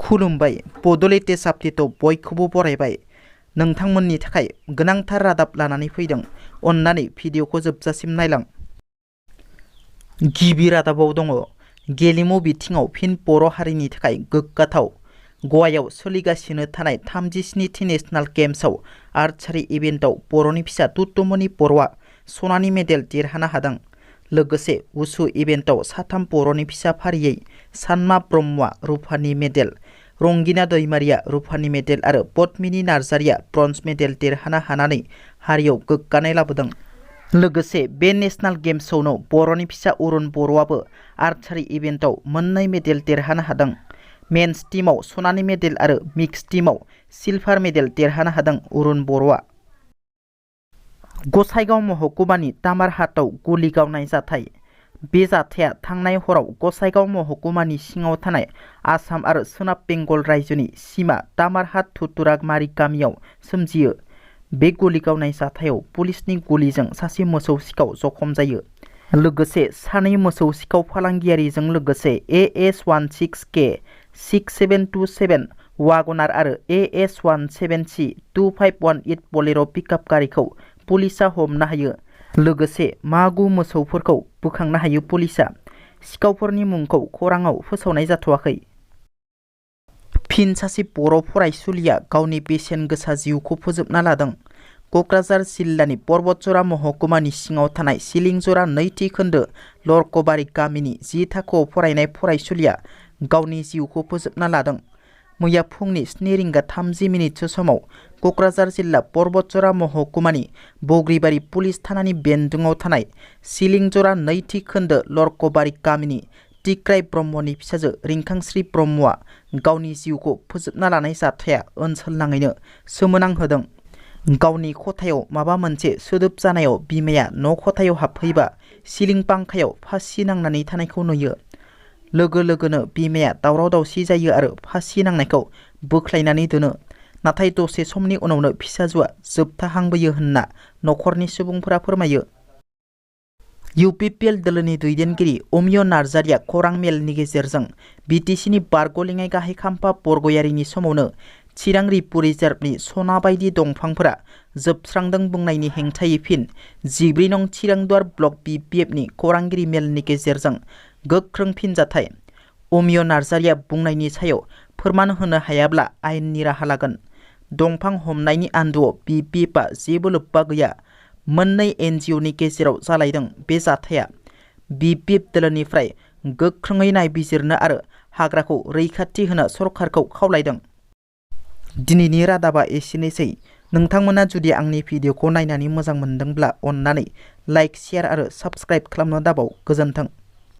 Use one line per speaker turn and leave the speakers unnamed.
खुलुमबाय बड'लेण्ड टेस्ट आपडेटआव बयखौबो बरायबाय। नोंथांमोननि थाखाय गोनांथार रादाब लानानै फैदों। अन्नानै भिडिअखौ जोबजासिम नायलां। गिबि रादाबाव दङ गेलेमु बिथिङाव फिन बर' हारिनि थाखाय गोग्गाथाव। गवायाव सोलिगासिनो थानाय 37थि नेशनेल गेम्सआव आर्चारि इभेन्टआव बर'नि फिसा तुतुमनि बर'आ सनानि मेडेल देरहानो हादों। लोगोसे वुसु इभेन्टआव साथाम बर'नि फिसा फारियै सानमा ब्रह्मआ रुफानि मेडेल, रंगिना दैमारिया रुफानि मेडेल आरो पद्मिनी नार्जारिया ब्रन्ज मेडेल देरहानो हानानै हारियाव गोग्गानाय लाबोदों। लोगोसे बे नेशनेल गेम्सआवनो बर'नि फिसा अरुण बर'आबो आर्चारि इभेन्टआव मोननै मेडेल देरहानो हादों। मेन्स टीमआव सनानि मेडेल आरो मिक्स टीमआव सिलभार मेडेल देरहानो हादों अरुण बर'आ। गसाइगाव महकुमानि तामारहाटआव गुलि गावनाय जाथाय। बे जाथाया थांनाय हराव गसाइगाव महकुमानि सिङाव थानाय आसाम आरो सोनाब बेंगल रायजोनि सिमा तामारहाट थुतुरागमारि गामियाव सोमजियो। बे गुलि गावनाय जाथायाव पुलिसनि गुलिजों सासे मोसौ सिखाव जखम जायो। लोगोसे सानै मोसौ सिखाव फालांगियारिजों लोगोसे AS16K 6727 वागनार आरो AS17C 2518 बलेर' पिकआप गारिखौ पुलिसा हमनो हायो। लोगोसे मागु मोसौफोरखौ बोखांनो हायो पुलिसा। सिखावफोरनि मुंखौ खौराङाव फोसावनाय जाथ'वाखै। फिन सासे बर' फरायसुलिया गावनि बेसेन गोसा जिउखौ फोजोबना लादों। क'क्राझार जिल्लानि पर्बतजरा महकुमानि सिङाव थानाय सिलिंजरा नैथि खोन्दो लरकबारि गामिनि 10 थाखोआव फरायनाय फरायसुलिया गावनि जिउखौ फोजोबना लादों। मैया फुंनि 7:30 समाव क'क्राझार जिल्ला पर्बतजरा महकुमानि बग्रिबारि पुलिस थानानि बेन्दोंआव थानाय सिलिंजरा नैथि खोन्दो लरकबारि गामिनि टिक्राय ब्रह्मनि फिसाजो रिंखांस्रि ब्रह्मआ गावनि जिउखौ फोजोबना लानाय जाथाया ओनसोलनाङैनो सोमोनांहोदों। गावनि खथायाव माबा मोनसे सोदोब जानायाव बिमाया न' खथायाव हाबफैबा सिलिं पांखायाव फासि नांनानै थानायखौ नुयो। लोगो लोगोनो बिमाया दावराव दावसि जायो आरो फासि नांनायखौ बोख्लायनानै दोनो। नाथाय दसे समनि उनावनो फिसाजोआ जोबथाहांबोयो होनना न'खरनि सुबुंफोरा फोरमायो। UPPL दोलोनि दैदेनगिरि अमिय नार्जारिया खौरां मेलनि गेजेरजों BTCनि बारग'लेङाइ गाहाय खाम्फा बरगयारिनि समावनो चिरां रिपु रिजार्भनि सना बायदि दंफांफोरा जोबस्रांदों बुंनायनि हेंथायै फिन 14 नं चिरांदुवार ब्लक BPFनि खौरांगिरि मेलनि गेजेरजों गोख्रों फिनजाथाय। अमिय नार्जारिया बुंनायनि सायाव फोरमान होनो हायाब्ला आयेननि राहा लागोन। दंफां हमनायनि आन्दोआव BPFआ जेबो लोब्बा गैया। मोननै NGOनि गेजेराव जालायदों बे जाथाया। BPF दोलोनिफ्राय गोख्रोङै नायबिजिरनो आरो हाग्राखौ रैखाथि होनो सरकारखौ खावलायदों। दिनैनि रादाबा एसेनोसै। नोंथांमोना जुदि आंनि भिडिअखौ नायनानै मोजां मोनदोंब्ला अन्नानै लाइक, शेयार आरो साबस्क्राइब खालामनो दाबाव। गोजोन्थों।